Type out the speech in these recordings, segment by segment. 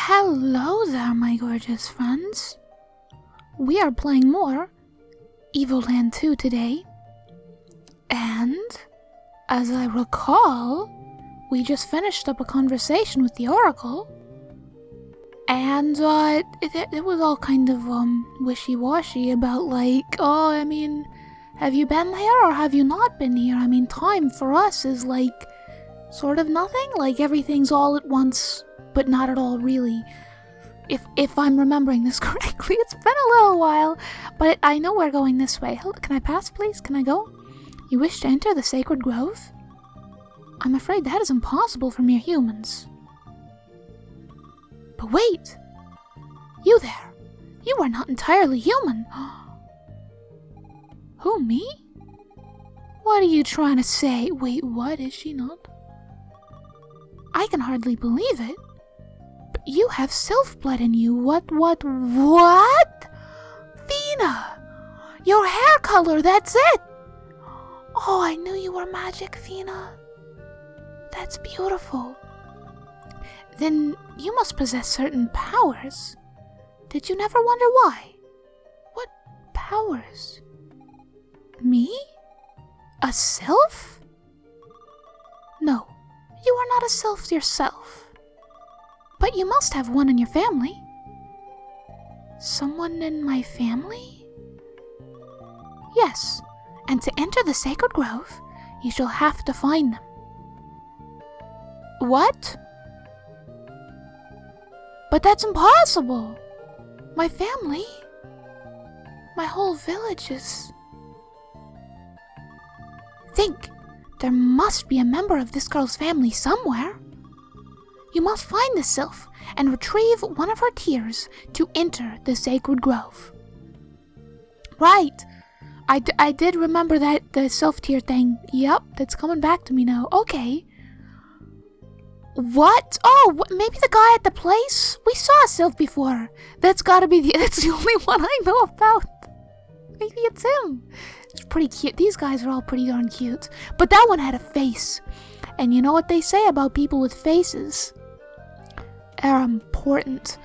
Hello there, my gorgeous friends. We are playing more Evoland 2 today. And, as I recall, we just finished up a conversation with the Oracle. And, it was all kind of, wishy-washy about, like, oh, I mean, have you been here or have you not been here? I mean, time for us is, like, sort of nothing. Like, everything's all at once, but not at all, really. If I'm remembering this correctly, it's been a little while, but I know we're going this way. Can I pass, please? Can I go? You wish to enter the sacred grove? I'm afraid that is impossible for mere humans. But wait! You there! You are not entirely human! Who, me? What are you trying to say? Wait, what? Is she not? I can hardly believe it. But you have sylph blood in you. What? Fina! Your hair color, that's it! Oh, I knew you were magic, Fina. That's beautiful. Then you must possess certain powers. Did you never wonder why? What powers? Me? A sylph? No, you are not a sylph yourself. But you must have one in your family. Someone in my family? Yes, and to enter the sacred grove, you shall have to find them. What? But that's impossible! My family? My whole village is... Think! There must be a member of this girl's family somewhere. You must find the sylph and retrieve one of her tears to enter the sacred grove. Right! I did remember that, the sylph tear thing. Yep, that's coming back to me now. Okay. What? Oh, maybe the guy at the place? We saw a sylph before. That's the only one I know about. Maybe it's him. It's pretty cute. These guys are all pretty darn cute. But that one had a face. And you know what they say about people with faces? They're important.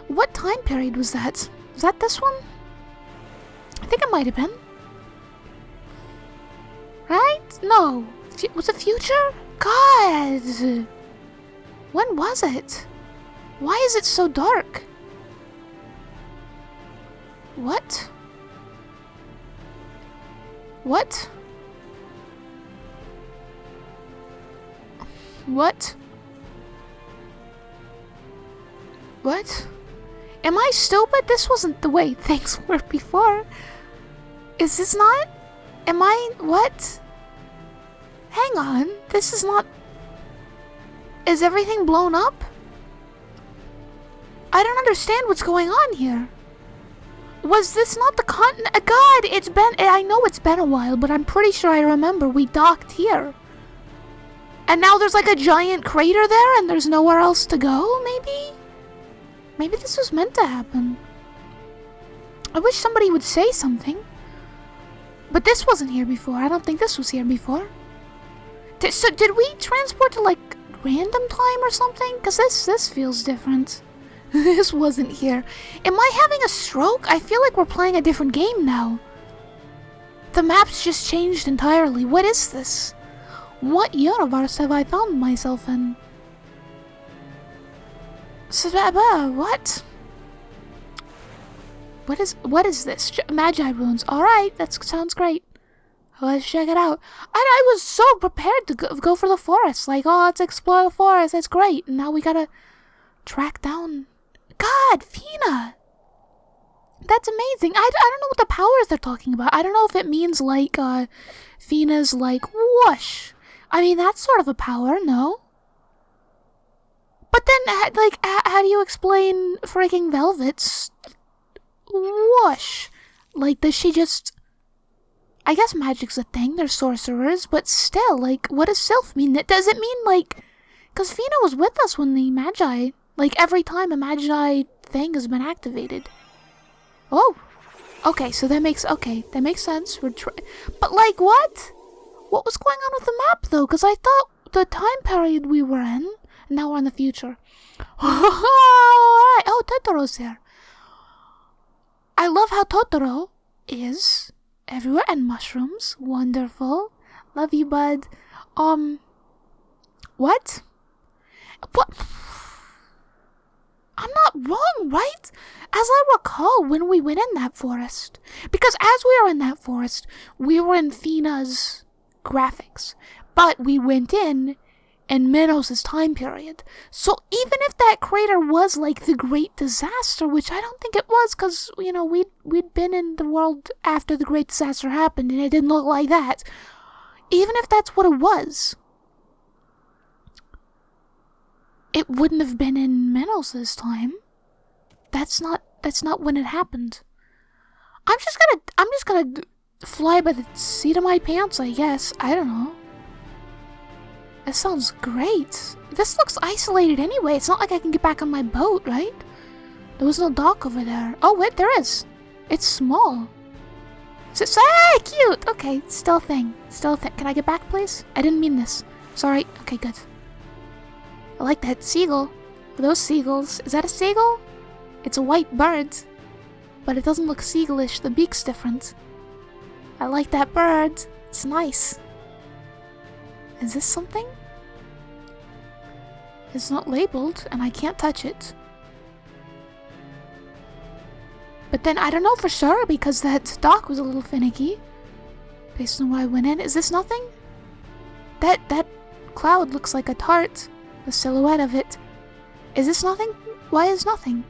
What time period was that? Was that this one? I think it might have been. Right? No. Was it future? God! When was it? Why is it so dark? What? What? What? What? Am I stupid? This wasn't the way things were before. Is this not? Am I... What? Hang on. This is not... Is everything blown up? I don't understand what's going on here. Was this not the continent? God, it's been... I know it's been a while, but I'm pretty sure I remember we docked here. And now there's like a giant crater there and there's nowhere else to go, maybe? Maybe this was meant to happen. I wish somebody would say something. But this wasn't here before. I don't think this was here before. So did we transport to like random time or something? Because this feels different. This wasn't here. Am I having a stroke? I feel like we're playing a different game now. The map's just changed entirely. What is this? What universe have I found myself in? What? What is this? Magi runes. Alright, that sounds great. Let's check it out. I was so prepared to go for the forest. Like, oh, let's explore the forest. That's great. And now we gotta track down... God, Fina! That's amazing. I don't know what the powers they're talking about. I don't know if it means, like, Fina's, like, whoosh. I mean, that's sort of a power, no? But then, like, how do you explain freaking Velvet's whoosh? Like, does she just... I guess magic's a thing, they're sorcerers, but still, like, what does sylph mean? Does it mean, like... Because Fina was with us when the magi... Like, every time a magi thing has been activated. Oh! Okay, so that makes sense. But, like, what? What was going on with the map, though? Because I thought the time period we were in... Now we're in the future. Totoro's there. I love how Totoro is everywhere, and mushrooms. Wonderful. Love you, bud. What? What? I'm not wrong, right? As I recall, when we went in that forest, because as we were in that forest, we were in Fina's graphics, but we went in Minos' time period. So even if that crater was like the Great Disaster, which I don't think it was, because, you know, we'd been in the world after the Great Disaster happened, and it didn't look like that. Even if that's what it was, it wouldn't have been in Minos' time. That's not when it happened. I'm just gonna fly by the seat of my pants, I guess. I don't know. That sounds great. This looks isolated anyway. It's not like I can get back on my boat, right? There was no dock over there. Oh, wait, there is. It's small. So cute! Okay, still a thing. Can I get back, please? I didn't mean this. Sorry. Okay, good. I like that seagull. Are those seagulls? Is that a seagull? It's a white bird. But it doesn't look seagulish. The beak's different. I like that bird. It's nice. Is this something? It's not labeled, and I can't touch it. But then I don't know for sure, because that dock was a little finicky. Based on where I went in. Is this nothing? That cloud looks like a tart. The silhouette of it. Is this nothing? Why is nothing?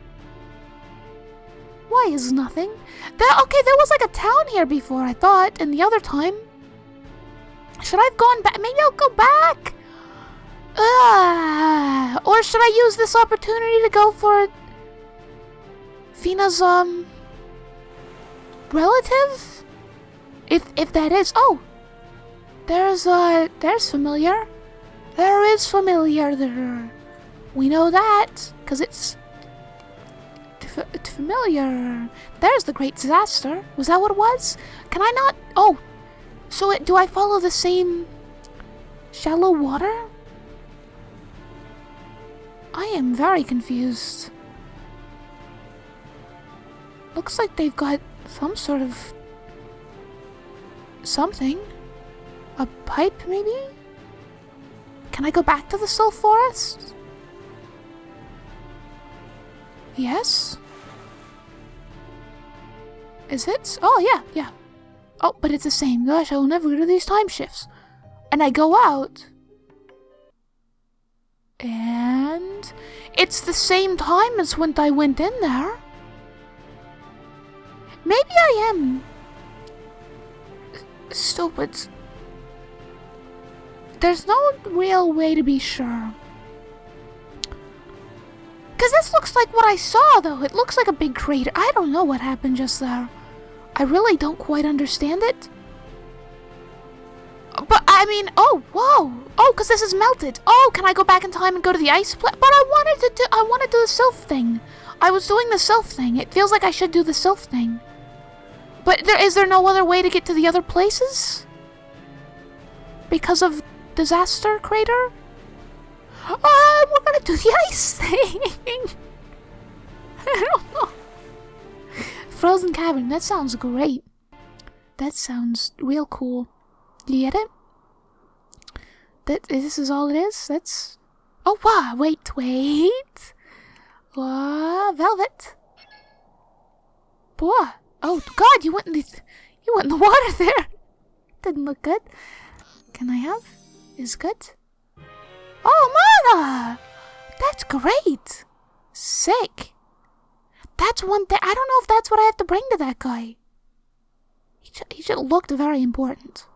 Why is nothing? Okay, there was like a town here before, I thought, and the other time. Should I have gone back? Maybe I'll go back. Or should I use this opportunity to go for Fina's relative? If that is. Oh, there's familiar. There is familiar there. We know that because it's familiar. There's the Great Disaster. Was that what it was? Can I not? Oh. So do I follow the same shallow water? I am very confused. Looks like they've got some sort of something. A pipe, maybe? Can I go back to the sylph forest? Yes? Is it? Oh, yeah. Oh, but it's the same. Gosh, I will never go to these time shifts. And I go out. And it's the same time as when I went in there. Maybe I am stupid. There's no real way to be sure. Because this looks like what I saw, though. It looks like a big crater. I don't know what happened just there. I really don't quite understand it. But, I mean, oh, whoa. Oh, because this is melted. Oh, can I go back in time and go to the ice place? But I want to do the sylph thing. I was doing the sylph thing. It feels like I should do the sylph thing. But is there no other way to get to the other places? Because of disaster crater? We're gonna do the ice thing. I don't know. Frozen cavern, that sounds great. That sounds real cool. You get it? This is all it is? That's... Oh, wow, wait. Velvet. Boy. Oh, God, you went in the water there. Didn't look good. Can I have? Is good? Oh, mana! That's great. Sick. That's one thing. I don't know if that's what I have to bring to that guy. He just looked very important.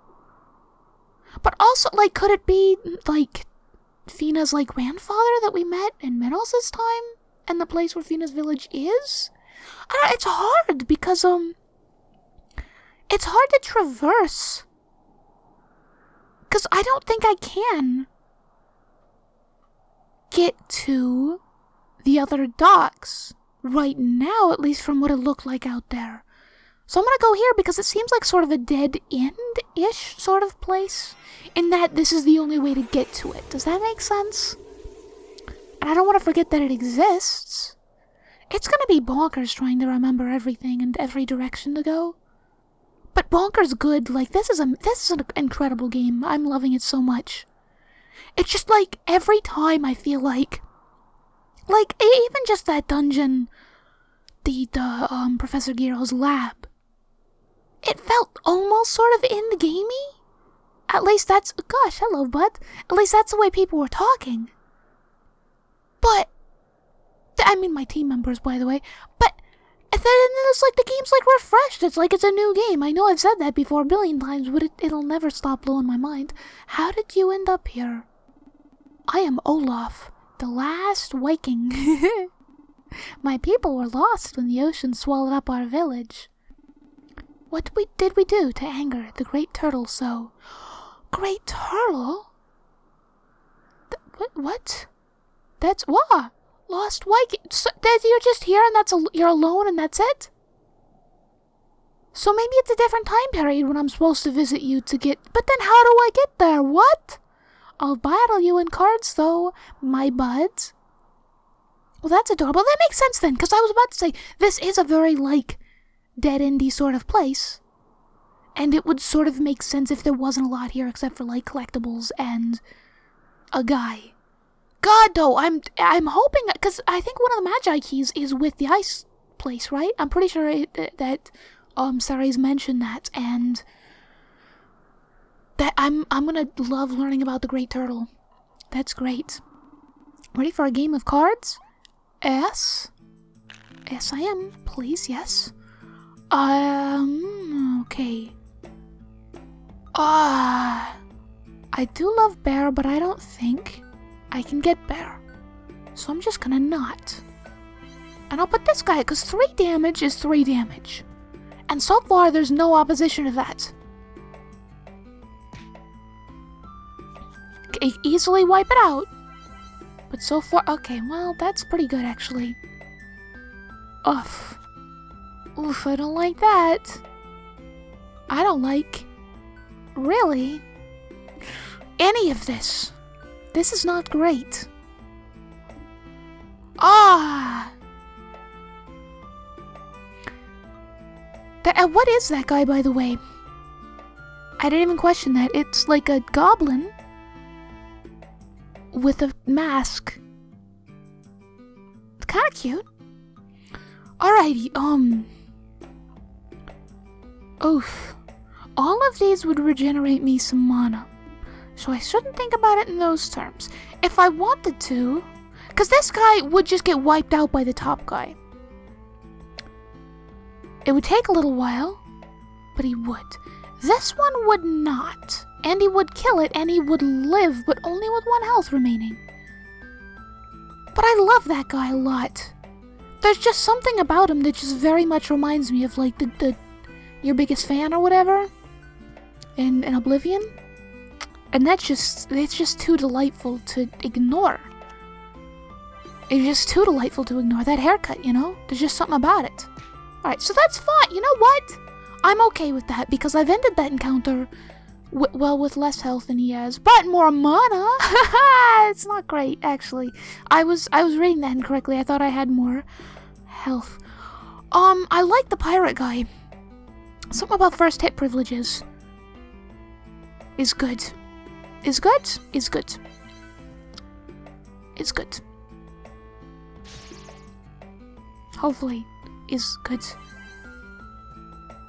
But also, like, could it be, like, Fina's, like, grandfather that we met in Minos' time? And the place where Fina's village is? I don't know, it's hard because, it's hard to traverse. Because I don't think I can get to the other docks right now, at least from what it looked like out there. So I'm gonna go here because it seems like sort of a dead-end-ish sort of place, in that this is the only way to get to it. Does that make sense? And I don't want to forget that it exists. It's gonna be bonkers trying to remember everything and every direction to go. But bonkers good. Like, this is an incredible game. I'm loving it so much. It's just like every time I feel like even just that dungeon, the Professor Giro's lab, it felt almost sort of in-gamey. At least that's, gosh, hello, bud. At least that's the way people were talking. But I mean my team members, by the way. But and then it's like the game's like refreshed. It's like it's a new game. I know I've said that before a billion times, but it'll never stop blowing my mind. How did you end up here? I am Olaf, the last Wiking. My people were lost when the ocean swallowed up our village. What did we do to anger the great turtle so? Great turtle? What? That's what? Lost Wiking? So, you're just here and you're alone and that's it? So maybe it's a different time period when I'm supposed to visit you to get... But then how do I get there? What? I'll battle you in cards though, my buds. Well, that's adorable. That makes sense then, because I was about to say, this is a very, like, dead-endy sort of place. And it would sort of make sense if there wasn't a lot here except for, like, collectibles and a guy. God, though, I'm hoping, because I think one of the magi keys is with the ice place, right? I'm pretty sure that Sarah's mentioned that, and that I'm gonna love learning about the Great Turtle. That's great. Ready for a game of cards? Yes. Yes, I am. Please, yes. Okay. I do love bear, but I don't think I can get bear. So I'm just gonna not. And I'll put this guy, because 3 damage is 3 damage. And so far, there's no opposition to that. Easily wipe it out. But so far, okay, well, that's pretty good, actually. Oof. Oof, I don't like that. I don't like, really, any of this. This is not great. What is that guy, by the way? I didn't even question that. It's like a goblin with a mask. It's kind of cute. Alrighty, oof. All of these would regenerate me some mana. So I shouldn't think about it in those terms. If I wanted to, because this guy would just get wiped out by the top guy. It would take a little while, but he would. This one would not. And he would kill it, and he would live, but only with 1 health remaining. But I love that guy a lot. There's just something about him that just very much reminds me of, like, your biggest fan or whatever in Oblivion. And it's just too delightful to ignore. It's just too delightful to ignore. That haircut, you know? There's just something about it. Alright, so that's fine. You know what? I'm okay with that, because I've ended that encounter, with less health than he has, but more mana. It's not great, actually. I was reading that incorrectly. I thought I had more health. I like the pirate guy. Something about first hit privileges is good. Is good? Is good. Is good. Hopefully, is good.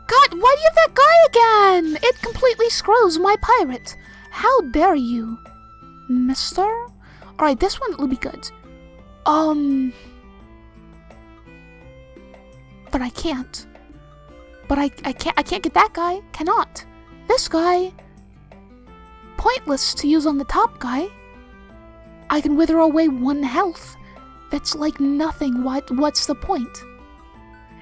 God, why do you have that guy again? It completely screws my pirate. How dare you, mister? Alright, this one will be good. But I can't. But I can't get that guy. Cannot. This guy, pointless to use on the top guy. I can wither away 1 health. That's like nothing. What's the point?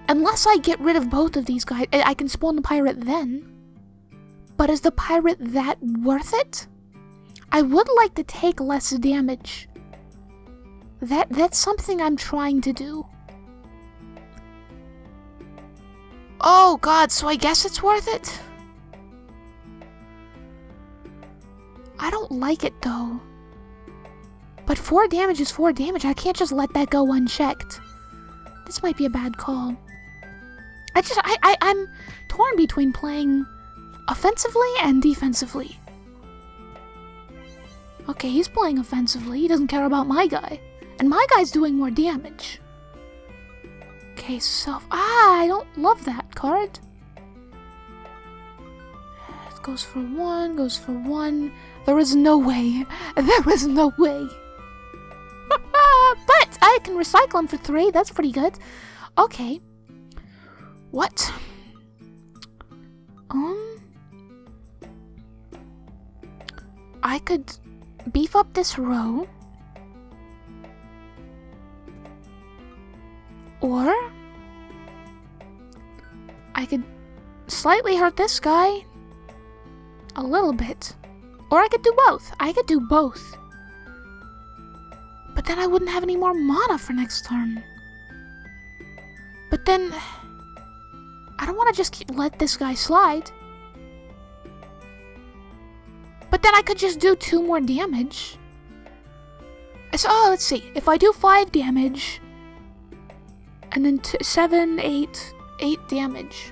Unless I get rid of both of these guys, I can spawn the pirate then. But is the pirate that worth it? I would like to take less damage. That's something I'm trying to do. Oh god, so I guess it's worth it? I don't like it though. But 4 damage is 4 damage. I can't just let that go unchecked. This might be a bad call. I'm torn between playing offensively and defensively. Okay, he's playing offensively. He doesn't care about my guy. And my guy's doing more damage. Okay, sylph. I don't love that card. It goes for one, goes for one. There is no way. There is no way. But I can recycle him for 3. That's pretty good. Okay. What? I could beef up this row. Or I could slightly hurt this guy. A little bit. Or I could do both. I could do both. But then I wouldn't have any more mana for next turn. But then I don't want to just let this guy slide. But then I could just do 2 more damage. So, let's see. If I do 5 damage, and then 7, 8 damage,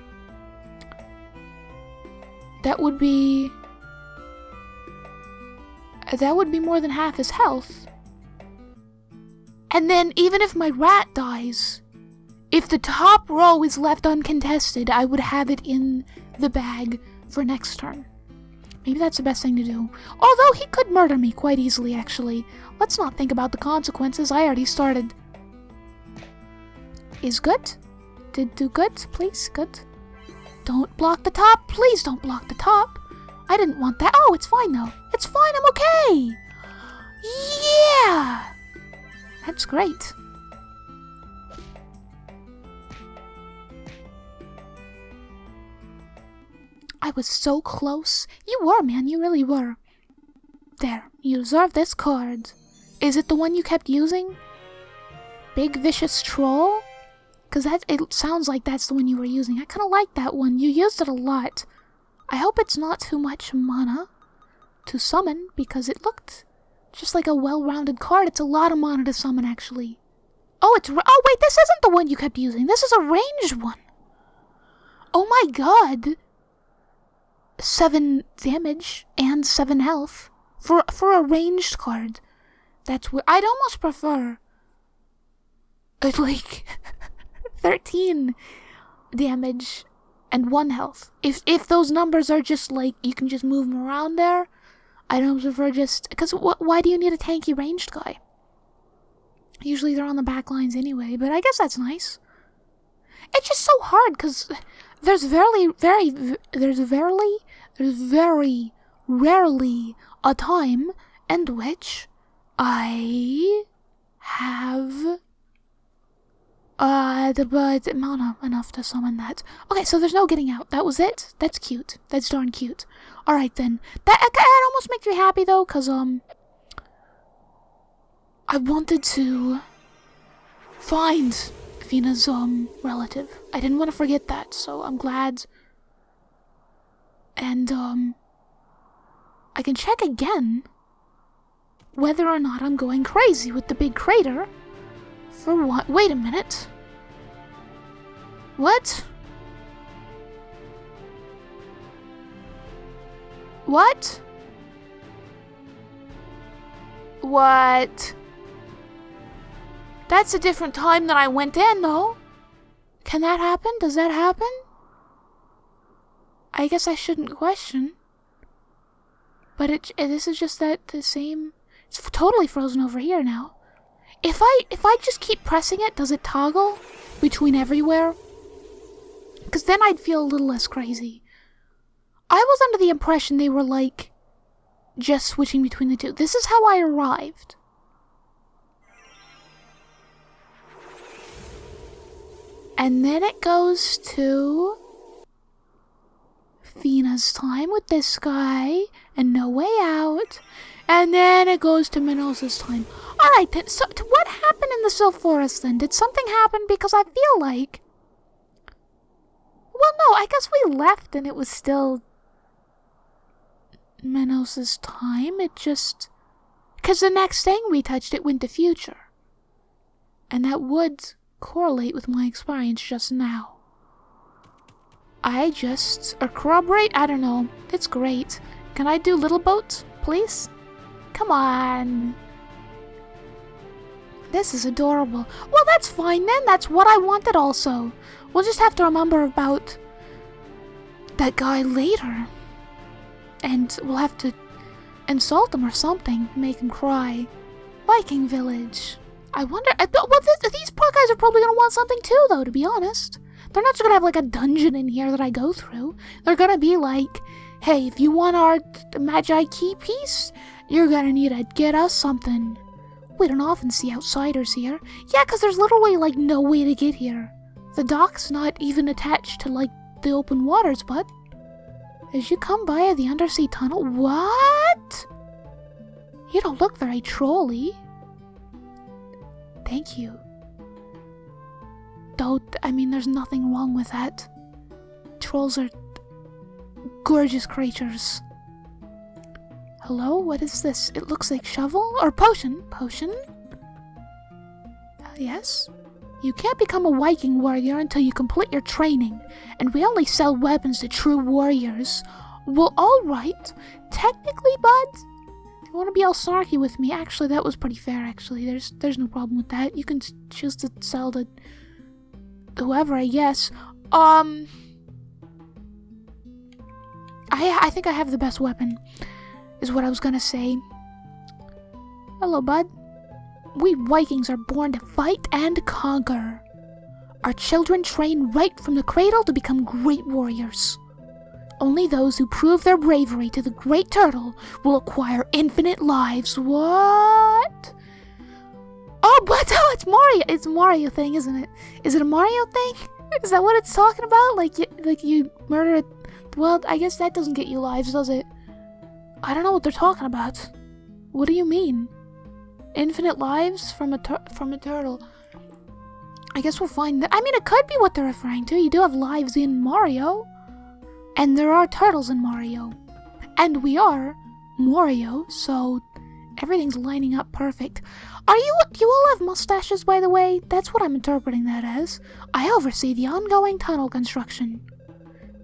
that would be more than half his health. And then even if my rat dies, if the top row is left uncontested, I would have it in the bag for next turn. Maybe that's the best thing to do. Although he could murder me quite easily, actually. Let's not think about the consequences. I already started. Is good? Did do good? Please, good. Don't block the top. Please don't block the top. I didn't want that. Oh, it's fine though. It's fine. I'm okay. Yeah. That's great. I was so close. You were, man. You really were. There. You deserve this card. Is it the one you kept using? Big Vicious Troll? Because it sounds like that's the one you were using. I kind of like that one. You used it a lot. I hope it's not too much mana to summon, because it looked just like a well-rounded card. It's a lot of mana to summon, actually. Oh, oh, wait, this isn't the one you kept using. This is a ranged one. Oh my god. 7 damage and 7 health for a ranged card. That's weird. I'd almost prefer like 13 damage and 1 health. If those numbers are just like you can just move them around there, I'd almost prefer just because why do you need a tanky ranged guy? Usually they're on the back lines anyway, but I guess that's nice. It's just so hard because there's very rarely a time in which I have the mana enough to summon that. Okay, so there's no getting out. That was it. That's cute. That's darn cute. All right then. That almost makes me happy though, cause I wanted to find Fina's relative. I didn't want to forget that, so I'm glad. And I can check again whether or not I'm going crazy with the big crater. For what? Wait a minute. What? What? What? That's a different time than I went in, though. Can that happen? Does that happen? I guess I shouldn't question. But this is just the same. It's totally frozen over here now. If I just keep pressing it, does it toggle between everywhere? Because then I'd feel a little less crazy. I was under the impression they were like just switching between the two. This is how I arrived. And then it goes to Fina's time with this guy and No Way Out. And then it goes to Minos' time. Alright then, so what happened in the Sylph Forest then? Did something happen? Because I feel like... Well, no, I guess we left and it was still Minos' time. It just... Because the next thing we touched, it went to future. And that would correlate with my experience just now. Or corroborate? I don't know. It's great. Can I do little boats, please? Come on. This is adorable. Well, that's fine then. That's what I wanted also. We'll just have to remember about that guy later. And we'll have to insult him or something. Make him cry. Viking village. I wonder... these poor guys are probably going to want something too, though, to be honest. They're not just going to have, like, a dungeon in here that I go through. They're going to be like, hey, if you want our magi key piece, you're going to need to get us something. We don't often see outsiders here. Yeah, because there's literally, like, no way to get here. The dock's not even attached to, like, the open waters, but... as you come by the undersea tunnel... What? You don't look very trolly. Thank you. There's nothing wrong with that. Trolls are gorgeous creatures. Hello? What is this? It looks like shovel? Or potion? Potion? Yes? You can't become a Viking warrior until you complete your training, and we only sell weapons to true warriors. Well, alright. Technically, bud, you want to be all snarky with me? Actually, that was pretty fair, actually. There's no problem with that. You can choose to sell to whoever, I guess. I think I have the best weapon, is what I was gonna say. Hello, bud. We Vikings are born to fight and conquer. Our children train right from the cradle to become great warriors. Only those who prove their bravery to the great turtle will acquire infinite lives. What? Oh, but it's Mario. It's a Mario thing, isn't it? Is it a Mario thing? Is that what it's talking about? Like you murder it? Well, I guess that doesn't get you lives, does it? I don't know what they're talking about. What do you mean? Infinite lives from a turtle? I guess we'll find that. It could be what they're referring to. You do have lives in Mario. And there are turtles in Mario. And we are Mario, so everything's lining up perfect. Do you all have mustaches, by the way? That's what I'm interpreting that as. I oversee the ongoing tunnel construction.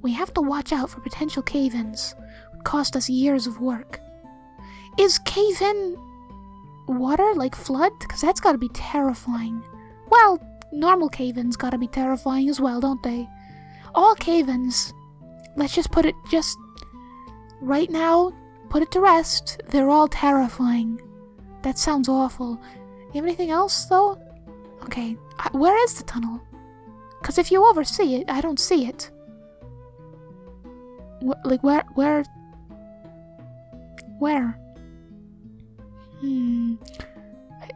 We have to watch out for potential cave-ins. It would cost us years of work. Is cave-in water, like flood? Because that's gotta be terrifying. Well, normal cave-ins gotta be terrifying as well, don't they? All cave-ins, let's just put it right now, put it to rest. They're all terrifying. That sounds awful. You have anything else, though? Okay, where is the tunnel? Because if you oversee it, I don't see it. Where?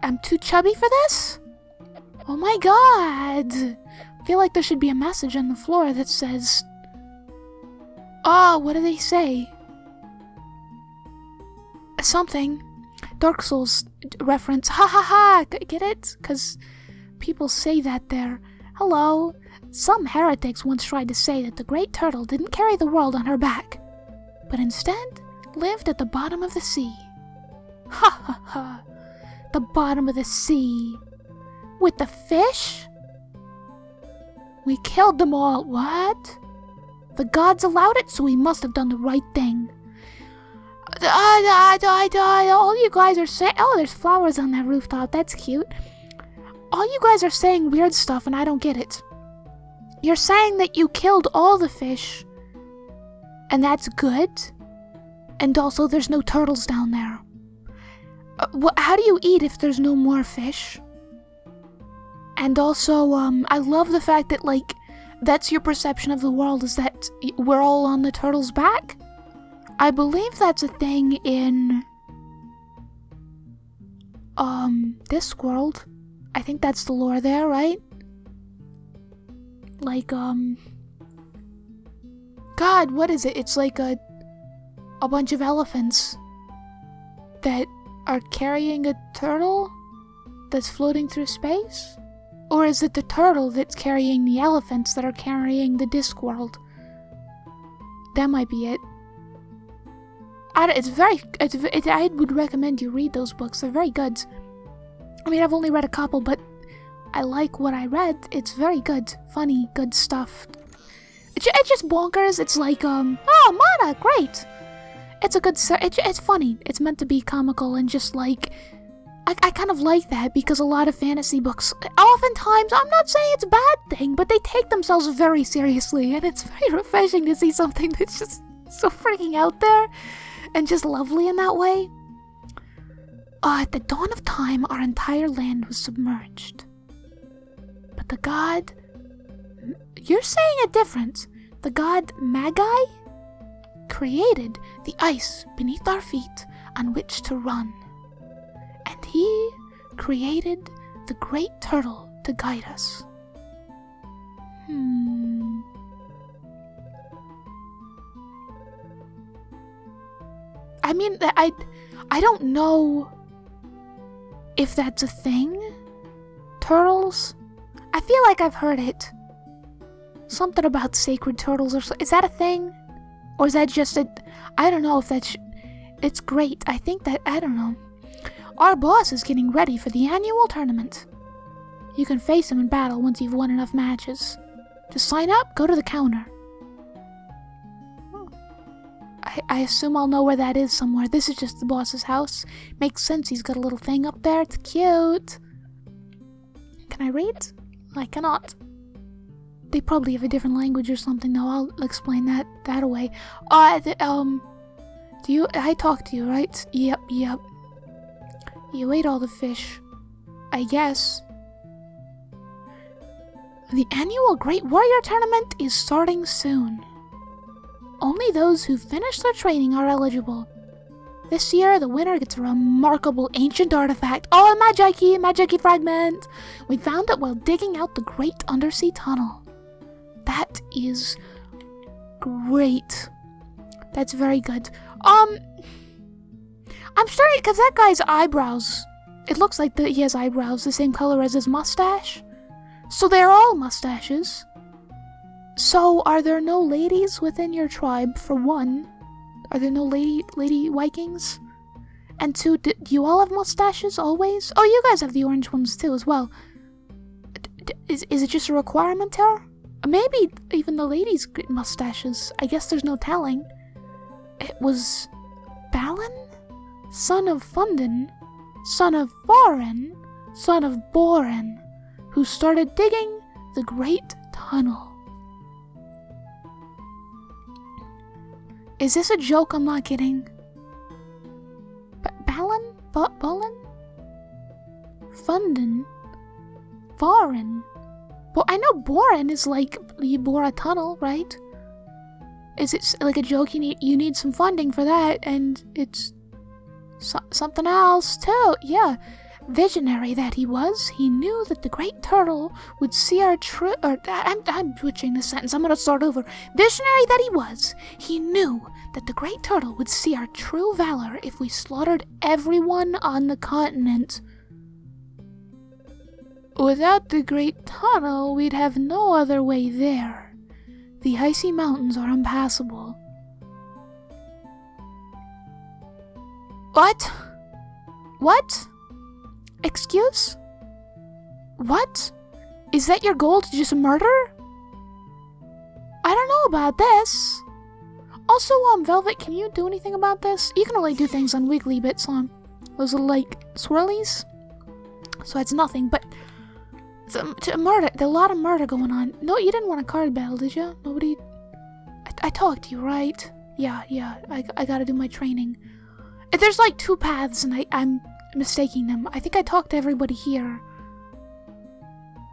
I'm too chubby for this? Oh my god! I feel like there should be a message on the floor that says... Oh, what do they say? Something. Dark Souls reference. Ha ha ha! Get it? Because people say that there. Hello. Some heretics once tried to say that the great turtle didn't carry the world on her back, but instead lived at the bottom of the sea. Ha ha ha! The bottom of the sea. With the fish? We killed them all. What? The gods allowed it, so we must have done the right thing. All you guys are saying... Oh, there's flowers on that rooftop. That's cute. All you guys are saying weird stuff, and I don't get it. You're saying that you killed all the fish, and that's good? And also, there's no turtles down there. How do you eat if there's no more fish? And also, I love the fact that, that's your perception of the world, is that we're all on the turtle's back? I believe that's a thing in... Discworld. I think that's the lore there, right? God, what is it? It's like a bunch of elephants that are carrying a turtle that's floating through space? Or is it the turtle that's carrying the elephants that are carrying the Discworld? That might be it. I would recommend you read those books. They're very good. I've only read a couple, but I like what I read. It's very good. Funny, good stuff. It's just bonkers. It's like, oh, mana, great. It's a good, it's funny. It's meant to be comical and just like, I kind of like that because a lot of fantasy books, oftentimes, I'm not saying it's a bad thing, but they take themselves very seriously, and it's very refreshing to see something that's just so freaking out there and just lovely in that way. At the dawn of time, our entire land was submerged. But the god... You're saying it different. The god Magi created the ice beneath our feet on which to run. And he created the great turtle to guide us. I mean, I don't know if that's a thing. Turtles? I feel like I've heard it. Something about sacred turtles or so. Is that a thing? Or is that just a... I don't know if that's... It's great. I think that... I don't know. Our boss is getting ready for the annual tournament. You can face him in battle once you've won enough matches. To sign up, go to the counter. I assume I'll know where that is somewhere. This is just the boss's house. Makes sense, he's got a little thing up there. It's cute. Can I read? I cannot. They probably have a different language or something, though. I'll explain that away. Do you... I talked to you, right? Yep. You ate all the fish. I guess. The annual Great Warrior Tournament is starting soon. Only those who finish their training are eligible. This year, the winner gets a remarkable ancient artifact. Oh, a magi key fragment! We found it while digging out the great undersea tunnel. That is great. That's very good. I'm starting because that guy's eyebrows. It looks like he has eyebrows the same color as his mustache. So they're all mustaches. So are there no ladies within your tribe? For one, are there no lady Vikings? And two, do you all have mustaches always? Oh, you guys have the orange ones too as well. Is it just a requirement here? Maybe even the ladies get mustaches. I guess there's no telling. It was Balin, son of Fundin, son of Farin, son of Borin, who started digging the Great Tunnel. Is this a joke I'm not getting? Balin? Bolin? Fundin? Farin? Well, I know boring is like you bore a tunnel, right? Is it like a joke? You need some funding for that, and it's something else too. Yeah, visionary that he was, he knew that the great turtle would see our true. I'm switching the sentence. I'm gonna start over. Visionary that he was, he knew that the great turtle would see our true valor if we slaughtered everyone on the continent. Without the Great Tunnel, we'd have no other way there. The icy mountains are impassable. What? What? Excuse? What? Is that your goal to just murder? I don't know about this. Also, Velvet, can you do anything about this? You can only do things on wiggly bits, those are like swirlies. So it's nothing, but... To murder, there's a lot of murder going on. No, you didn't want a card battle, did you? Nobody... I talked to you, right? Yeah, I gotta do my training. There's like two paths, and I'm mistaking them. I think I talked to everybody here.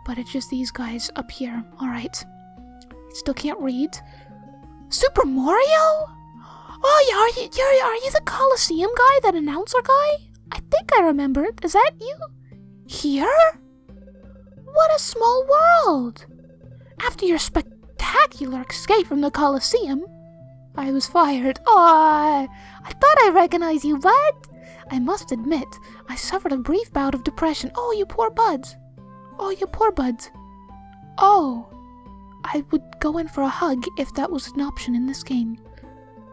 But it's just these guys up here. Alright. Still can't read. Super Mario? Oh, yeah, are you the Coliseum guy, that announcer guy? I think I remember it. Is that you? Here? What a small world! After your spectacular escape from the Coliseum, I was fired. Oh, I thought I recognized you, but I must admit, I suffered a brief bout of depression. Oh, you poor buds. Oh, I would go in for a hug if that was an option in this game.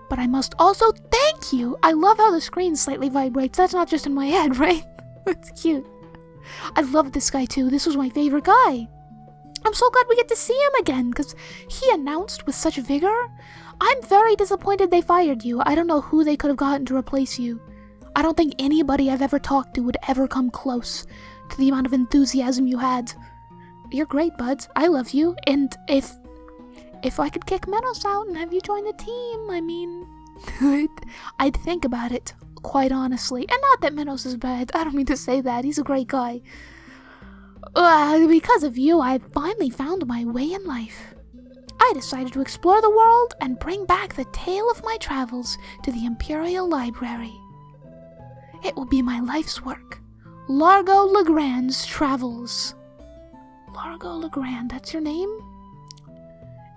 But I must also thank you. I love how the screen slightly vibrates. That's not just in my head, right? That's cute. I love this guy too. This was my favorite guy. I'm so glad we get to see him again, because he announced with such vigor. I'm very disappointed they fired you. I don't know who they could have gotten to replace you. I don't think anybody I've ever talked to would ever come close to the amount of enthusiasm you had. You're great, buds. I love you. And if I could kick Menos out and have you join the team, I mean, I'd think about it, quite honestly. And not that Menos is bad. I don't mean to say that. He's a great guy. Because of you, I finally found my way in life. I decided to explore the world and bring back the tale of my travels to the Imperial Library. It will be my life's work. Largo Legrand's Travels. Largo Legrand, that's your name?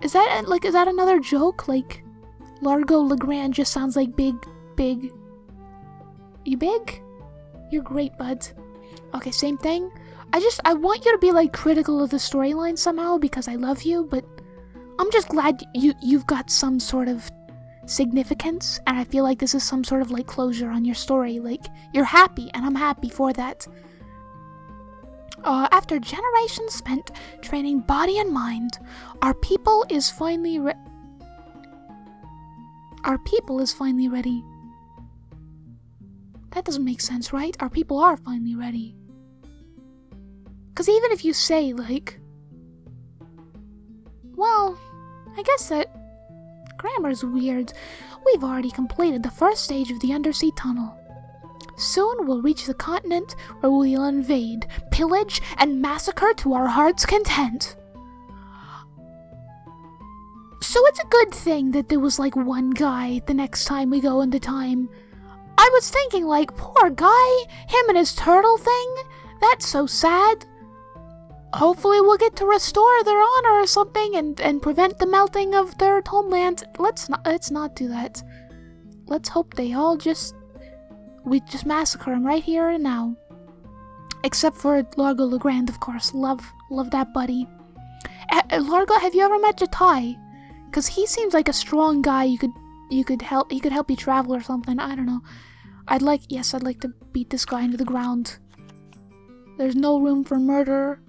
Is that another joke? Like, Largo Legrand just sounds like big. You big? You're great, bud. Okay, same thing. I want you to be, like, critical of the storyline somehow because I love you, but I'm just glad you've got some sort of significance, and I feel like this is some sort of, like, closure on your story. Like, you're happy, and I'm happy for that. After generations spent training body and mind, our people is finally ready. That doesn't make sense, right? Our people are finally ready. Because even if you say, like... Well, I guess that grammar's weird. We've already completed the first stage of the undersea tunnel. Soon we'll reach the continent where we'll invade, pillage, and massacre to our heart's content. So it's a good thing that there was, like, one guy the next time we go into time. I was thinking, like, poor guy, him and his turtle thing, that's so sad. Hopefully we'll get to restore their honor or something and prevent the melting of their homeland. Let's not do that. Let's hope they all we just massacre them right here and now. Except for Largo Legrand, of course. Love that buddy. Largo, have you ever met Jatai? Because he seems like a strong guy. He could help you travel or something. I don't know. I'd like to beat this guy into the ground. There's no room for murder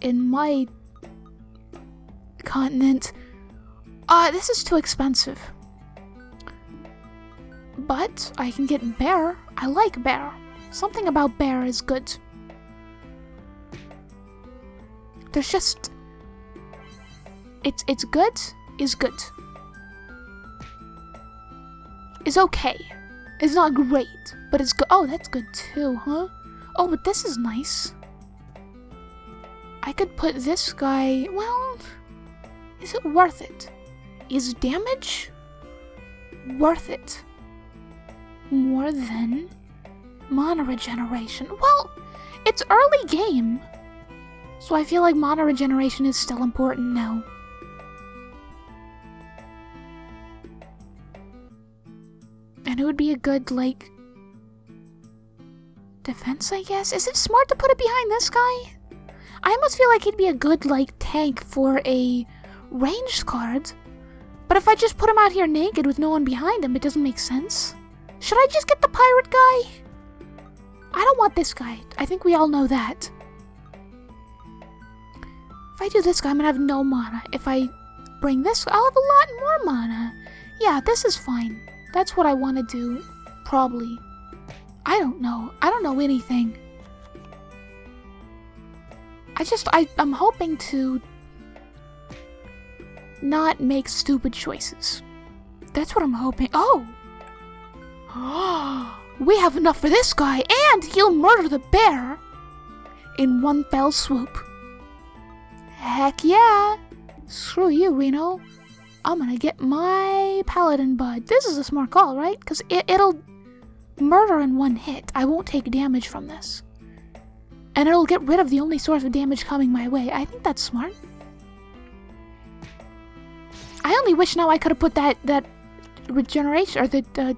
in my continent. This is too expensive. But I can get bear. I like bear. Something about bear is good. There's just... It's good is good. It's okay. It's not great, but it's good. Oh, that's good too, huh? Oh, but this is nice. I could put this guy... Well, is it worth it? Is damage worth it? More than mana regeneration. Well, it's early game, so I feel like mana regeneration is still important now. And it would be a good, like, defense, I guess? Is it smart to put it behind this guy? I almost feel like he'd be a good, like, tank for a ranged card. But if I just put him out here naked with no one behind him, it doesn't make sense. Should I just get the pirate guy? I don't want this guy. I think we all know that. If I do this guy, I'm gonna have no mana. If I bring this, I'll have a lot more mana. Yeah, this is fine. That's what I want to do. Probably. I don't know. I don't know anything. I'm hoping to not make stupid choices. That's what I'm hoping. Oh! We have enough for this guy, and he'll murder the bear in one fell swoop. Heck yeah! Screw you, Reno. I'm gonna get my paladin bud. This is a smart call, right? Because it'll murder in one hit. I won't take damage from this. And it'll get rid of the only source of damage coming my way. I think that's smart. I only wish now I could have put that regeneration, or the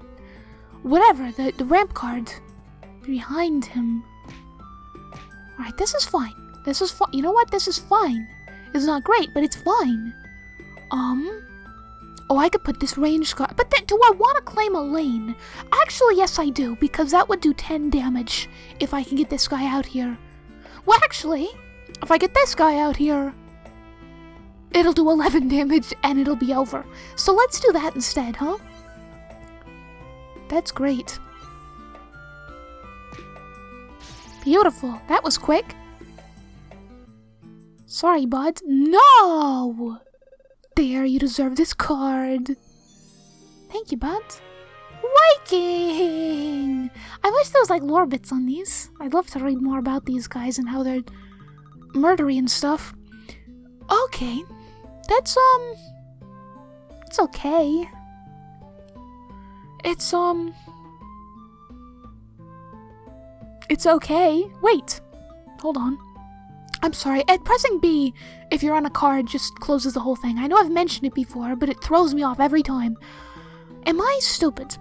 ramp card behind him. Alright, this is fine. This is fine. You know what? This is fine. It's not great, but it's fine. Oh, I could put this range card. But then, do I want to claim a lane? Actually, yes I do, because that would do 10 damage if I can get this guy out here. Well, actually, if I get this guy out here, it'll do 11 damage and it'll be over. So let's do that instead, huh? That's great. Beautiful. That was quick. Sorry, bud. No! There, you deserve this card. Thank you, bud. Wiking! I wish there was like lore bits on these. I'd love to read more about these guys and how they're murdery and stuff. Okay. That's, it's okay. It's okay. Wait. Hold on. I'm sorry. Pressing B, if you're on a card, just closes the whole thing. I know I've mentioned it before, but it throws me off every time. Am I stupid?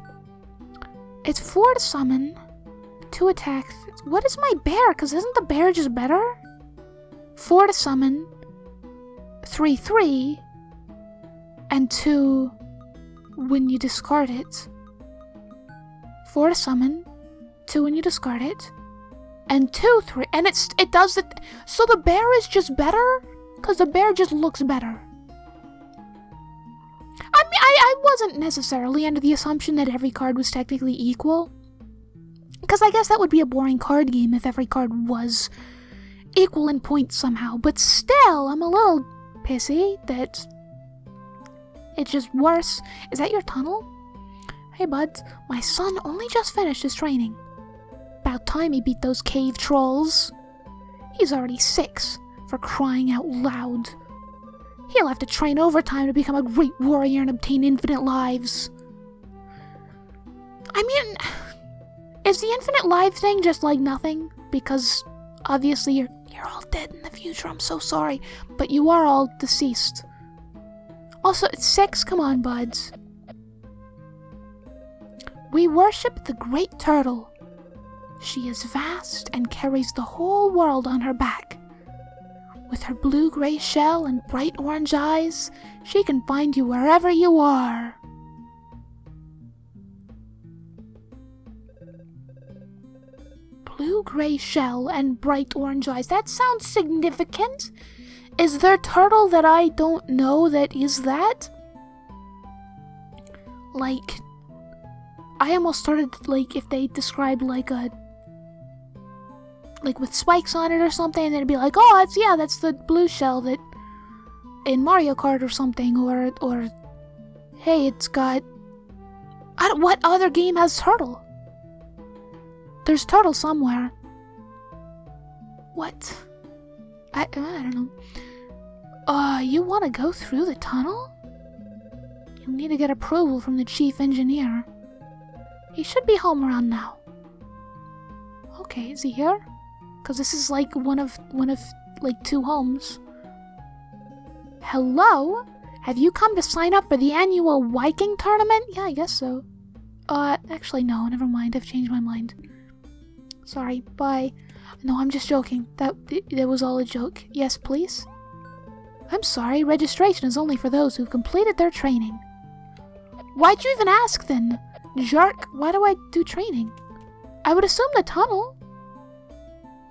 It's 4 to summon, 2 attack. What is my bear? Because isn't the bear just better? 4 to summon, 3/3, and 2 when you discard it. 4 to summon, 2 when you discard it, and 2/3, and it does it. So the bear is just better, because the bear just looks better. I mean, I wasn't necessarily under the assumption that every card was technically equal, because I guess that would be a boring card game if every card was equal in points somehow. But still, I'm a little pissy that it's just worse. Is that your tunnel? Hey, bud, my son only just finished his training. About time he beat those cave trolls. He's already 6, for crying out loud. He'll have to train overtime to become a great warrior and obtain infinite lives. I mean, is the infinite life thing just like nothing? Because obviously you're all dead in the future, I'm so sorry. But you are all deceased. Also, it's 6, come on, buds. We worship the great turtle. She is vast and carries the whole world on her back. With her blue-gray shell and bright orange eyes, she can find you wherever you are. Blue-gray shell and bright orange eyes. That sounds significant. Is there a turtle that I don't know that is that? Like, I almost started, like, if they described, like, with spikes on it or something, and it'd be like, oh, that's the blue shell that in Mario Kart or something, or hey, it's got, what other game has turtle? There's turtle somewhere. What? I don't know. You want to go through the tunnel? You need to get approval from the chief engineer. He should be home around now. Okay, is he here? Because this is like one of like 2 homes. Hello? Have you come to sign up for the annual Wiking tournament? Yeah, I guess so. Actually no, never mind. I've changed my mind. Sorry, bye. No, I'm just joking. That was all a joke. Yes, please? I'm sorry, registration is only for those who've completed their training. Why'd you even ask then? Jerk, why do I do training? I would assume the tunnel.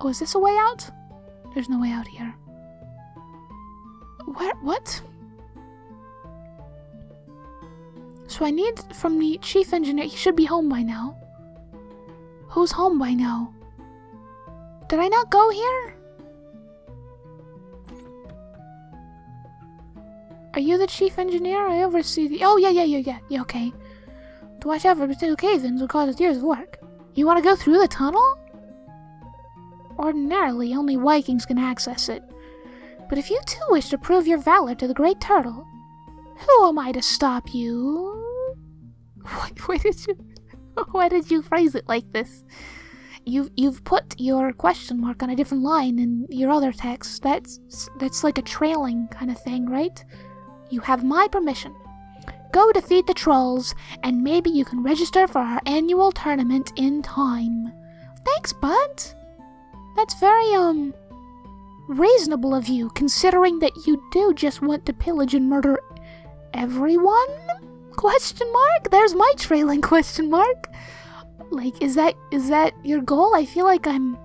Oh, is this a way out? There's no way out here. Where? What? So I need from the chief engineer. He should be home by now. Who's home by now? Did I not go here? Are you the chief engineer? I oversee the... Oh, yeah, okay. To watch out for potential cave-ins will cause years of work. You want to go through the tunnel? Ordinarily, only Vikings can access it. But if you too wish to prove your valor to the Great Turtle, who am I to stop you? Why did you phrase it like this? You've put your question mark on a different line in your other text. That's like a trailing kind of thing, right? You have my permission. Go defeat the trolls, and maybe you can register for our annual tournament in time. Thanks, bud. That's very, reasonable of you, considering that you do just want to pillage and murder everyone? Question mark? There's my trailing question mark. Like, is that your goal? I feel like I'm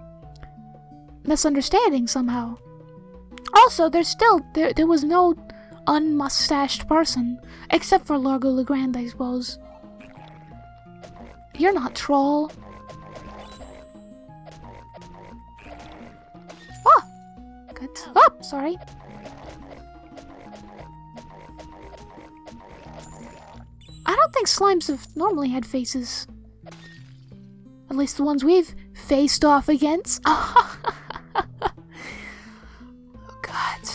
misunderstanding somehow. Also, there was no unmustached person, except for Largo Legrand, I suppose. You're not troll. Oh! Good. Oh, sorry. I don't think slimes have normally had faces. At least the ones we've faced off against. Oh, God.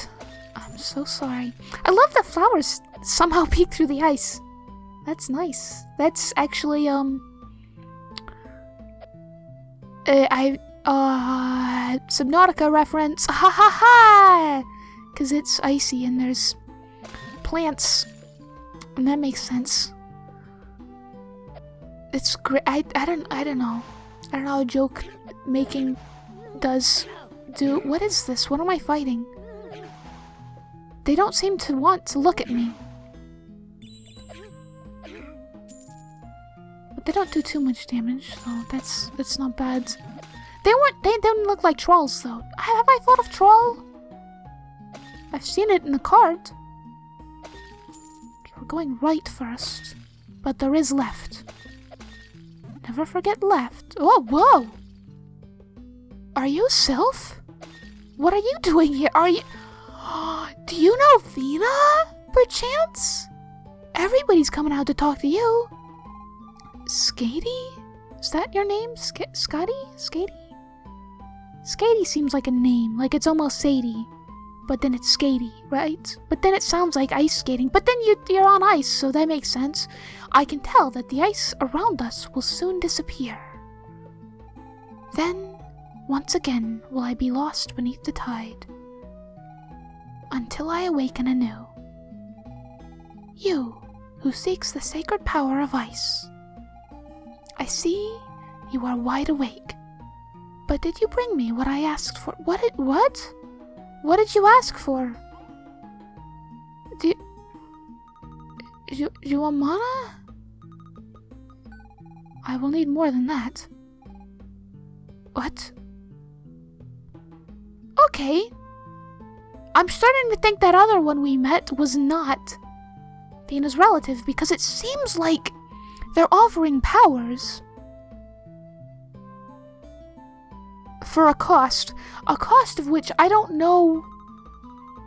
I'm so sorry. I love that flowers somehow peek through the ice. That's nice. That's actually, Subnautica reference. Ha ha ha! Because it's icy and there's plants. And that makes sense. It's great. I don't know. I don't know how joke making does do. What is this? What am I fighting? They don't seem to want to look at me. But they don't do too much damage, so that's not bad. They didn't look like trolls though. Have I thought of troll? I've seen it in the card. Okay, we're going right first. But there is left. Never forget left. Oh, whoa! Are you Sylph? What are you doing here? Are you... Do you know Vina, perchance? Everybody's coming out to talk to you. Skatey? Is that your name? Scotty? Skatey? Skatey seems like a name, like it's almost Sadie. But then it's skatey, right? But then it sounds like ice skating. But then you're on ice, so that makes sense. I can tell that the ice around us will soon disappear. Then, once again, will I be lost beneath the tide. Until I awaken anew. You, who seeks the sacred power of ice. I see you are wide awake. But did you bring me what I asked for? What? What did you ask for? Do you want mana? I will need more than that. What? Okay. I'm starting to think that other one we met was not Dina's relative, because it seems like they're offering powers for a cost of which I don't know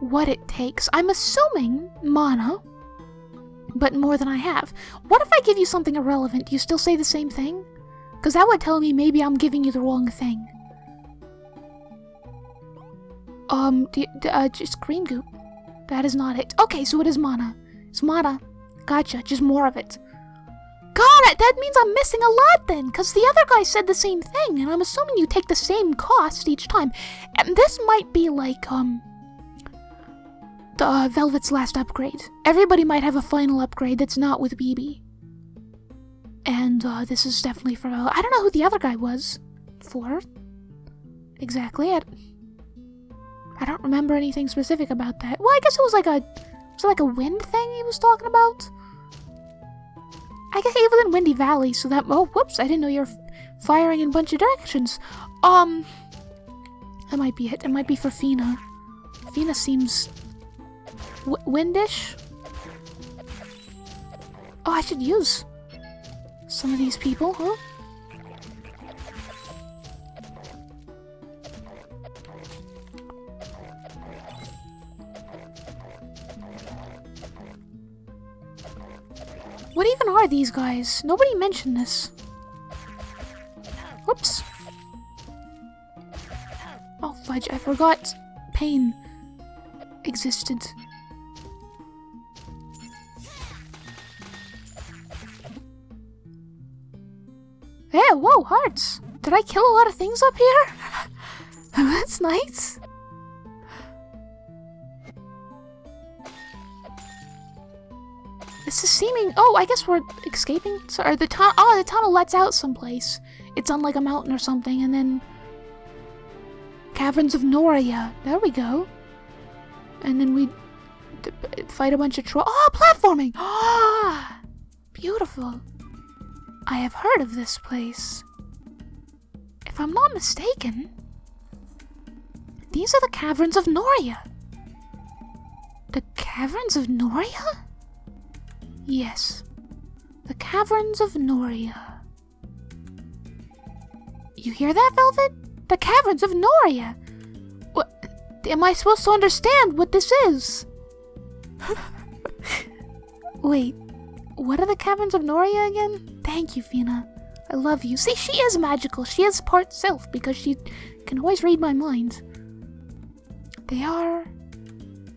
what it takes. I'm assuming mana, but more than I have. What if I give you something irrelevant? Do you still say the same thing? Because that would tell me maybe I'm giving you the wrong thing. Just green goop. That is not it. Okay, so it is mana. It's mana. Gotcha, just more of it. Got it! That means I'm missing a lot then, because the other guy said the same thing, and I'm assuming you take the same cost each time. And this might be like, the Velvet's last upgrade. Everybody might have a final upgrade that's not with BB. And, this is definitely for Velvet. I don't know who the other guy was for. Exactly. I don't remember anything specific about that. Well, I guess it was like a wind thing he was talking about? I guess Evoland Windy Valley, so that... Oh, whoops, I didn't know you were firing in a bunch of directions. That might be it. It might be for Fina. Fina seems... windish? Oh, I should use some of these people, huh? What even are these guys? Nobody mentioned this. Whoops. Oh, fudge, I forgot pain existed. Hey, whoa, hearts! Did I kill a lot of things up here? That's nice. This is seeming... Oh, I guess we're escaping? Sorry, the tunnel... Oh, the tunnel lets out someplace. It's on like a mountain or something, and then... Caverns of Noria. There we go. And then we... fight a bunch of trolls. Oh, platforming! Ah! Beautiful. I have heard of this place. If I'm not mistaken... These are the caverns of Noria. The caverns of Noria? Yes. The caverns of Noria. You hear that, Velvet? The caverns of Noria. What? Am I supposed to understand what this is? Wait, what are the caverns of Noria again? Thank you, Fina. I love you. See, she is magical. She is part sylph because she can always read my mind. They are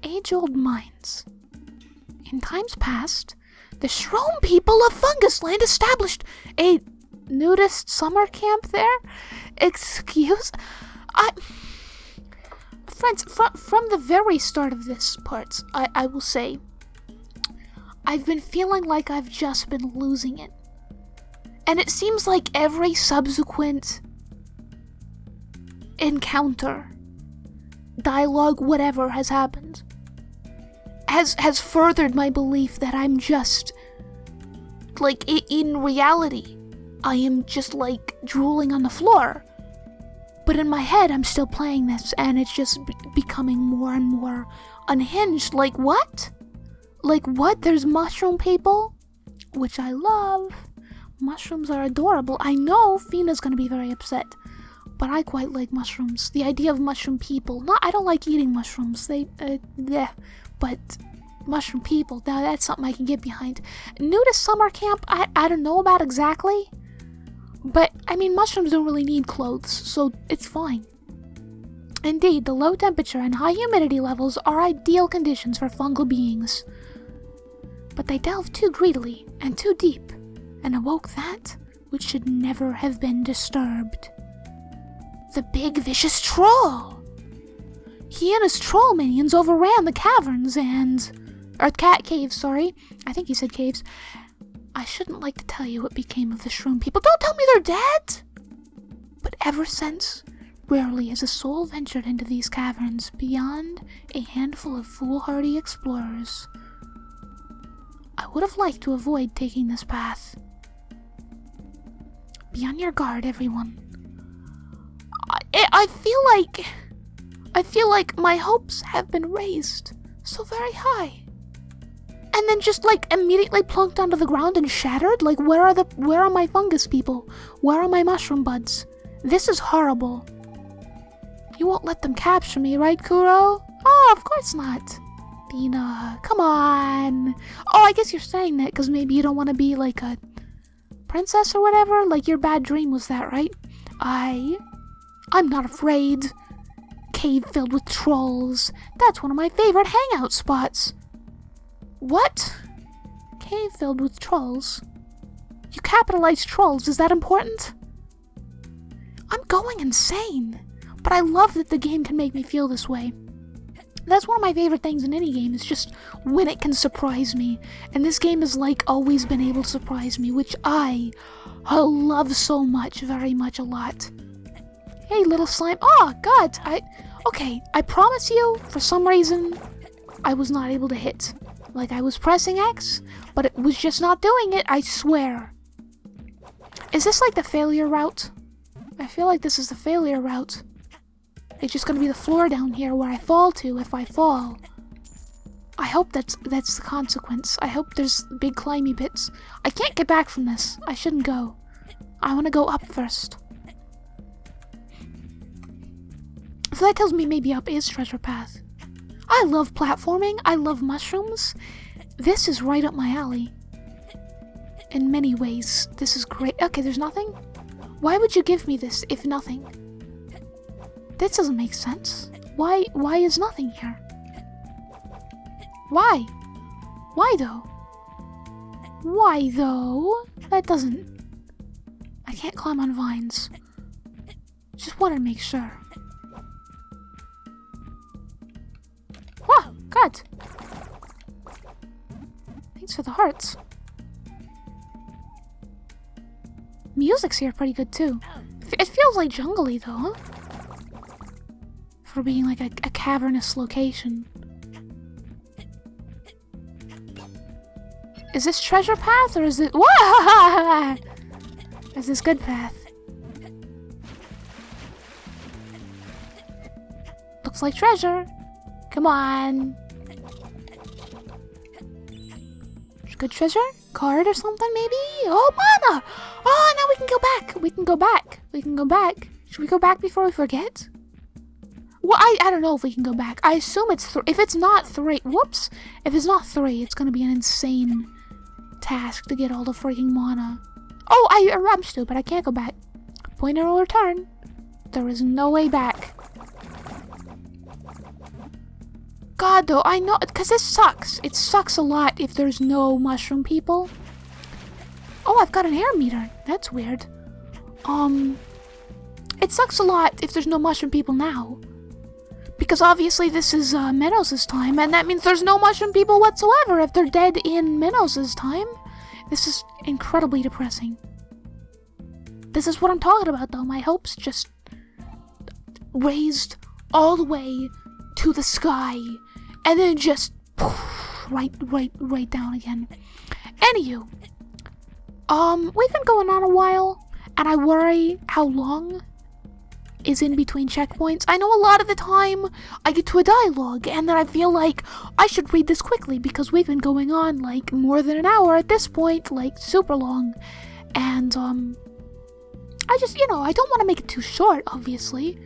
age-old mines. In times past, the Shroom people of Fungusland established a nudist summer camp there? Friends, from the very start of this part, I will say, I've been feeling like I've just been losing it. And it seems like every subsequent encounter, dialogue, whatever has happened, has furthered my belief that I'm just, like, in reality, I am just, like, drooling on the floor. But in my head, I'm still playing this, and it's just becoming more and more unhinged. Like, what? Like, what? There's mushroom people? Which I love. Mushrooms are adorable. I know Fina's gonna be very upset, but I quite like mushrooms. The idea of mushroom people. I don't like eating mushrooms. But mushroom people, now that's something I can get behind. Nudist summer camp, I don't know about exactly. But, I mean, mushrooms don't really need clothes, so it's fine. Indeed, the low temperature and high humidity levels are ideal conditions for fungal beings. But they delved too greedily and too deep, and awoke that which should never have been disturbed. The big vicious troll! He and his troll minions overran the caverns caves, sorry. I think he said caves. I shouldn't like to tell you what became of the Shroom people. Don't tell me they're dead! But ever since, rarely has a soul ventured into these caverns beyond a handful of foolhardy explorers. I would have liked to avoid taking this path. Be on your guard, everyone. I feel like my hopes have been raised so very high. And then just, like, immediately plunked onto the ground and shattered? Like, where are my fungus people? Where are my mushroom buds? This is horrible. You won't let them capture me, right, Kuro? Oh, of course not. Dina, come on. Oh, I guess you're saying that because maybe you don't want to be, like, a princess or whatever? Like, your bad dream was that, right? I'm not afraid. Cave filled with trolls. That's one of my favorite hangout spots. What? Cave filled with trolls? You capitalized trolls, is that important? I'm going insane, but I love that the game can make me feel this way. That's one of my favorite things in any game, is just when it can surprise me. And this game has, like, always been able to surprise me, which I love so much, very much a lot. Hey, little slime. Oh, God, okay, I promise you, for some reason, I was not able to hit. Like, I was pressing X, but it was just not doing it, I swear. Is this like the failure route? I feel like this is the failure route. It's just gonna be the floor down here where I fall to if I fall. I hope that's the consequence. I hope there's big climby bits. I can't get back from this. I shouldn't go. I want to go up first. So that tells me maybe up is treasure path. I love platforming, I love mushrooms. This is right up my alley. In many ways, this is great. Okay, there's nothing? Why would you give me this, if nothing? This doesn't make sense. Why is nothing here? Why? Why though? Why though? That doesn't... I can't climb on vines. Just wanted to make sure. God! Thanks for the hearts. Music's here pretty good too. It feels like jungly though, huh? For being like a cavernous location. Is this treasure path or is it... Wah! Is this looks like treasure. Come on. Good treasure? Card or something, maybe? Oh, mana! Oh, now we can go back. We can go back. We can go back. Should we go back before we forget? Well, I don't know if we can go back. I assume it's 3. If it's not 3, whoops. If it's not 3, it's gonna be an insane task to get all the freaking mana. Oh, I'm stupid. I can't go back. Point of no return. There is no way back. God, though, I know, because this sucks. It sucks a lot if there's no mushroom people. Oh, I've got an air meter. That's weird. It sucks a lot if there's no mushroom people now. Because obviously this is Minos' time, and that means there's no mushroom people whatsoever if they're dead in Minos' time. This is incredibly depressing. This is what I'm talking about, though. My hopes just raised all the way to the sky, and then just right down again. Anywho, we've been going on a while, and I worry how long is in between checkpoints. I know a lot of the time I get to a dialogue, and then I feel like I should read this quickly because we've been going on like more than an hour at this point, like super long, and I just, I don't want to make it too short, obviously.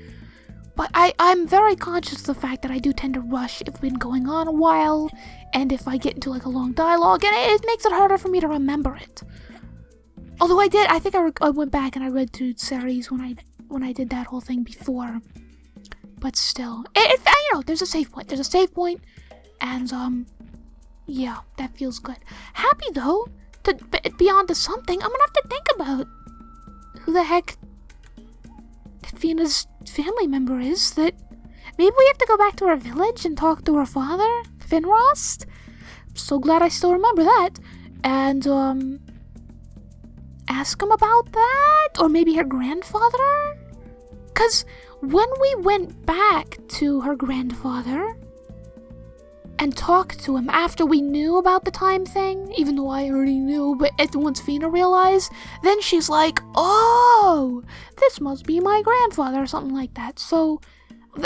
But I'm very conscious of the fact that I do tend to rush if it's been going on a while, and if I get into like a long dialogue, and it makes it harder for me to remember it. Although I think I went back and I read through series when I did that whole thing before. But still, there's a save point. There's a save point, and yeah, that feels good. Happy though to be on to something. I'm gonna have to think about who the heck Fina's family member is. That maybe we have to go back to her village and talk to her father, Finrost. I'm so glad I still remember that. And ask him about that, or maybe her grandfather. Cause when we went back to her grandfather and talked to him after we knew about the time thing, even though I already knew, but once Fina realized, then she's like, oh, this must be my grandfather, or something like that. So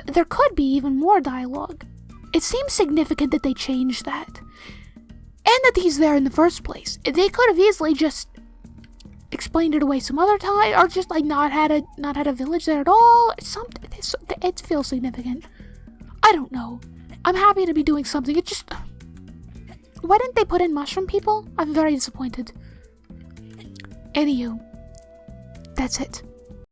there could be even more dialogue. It seems significant that they changed that, and that he's there in the first place. They could have easily just explained it away some other time, or just like not had a village there at all. It feels significant. I don't know. I'm happy to be doing something. It just, why didn't they put in mushroom people? I'm very disappointed. Anywho, that's it.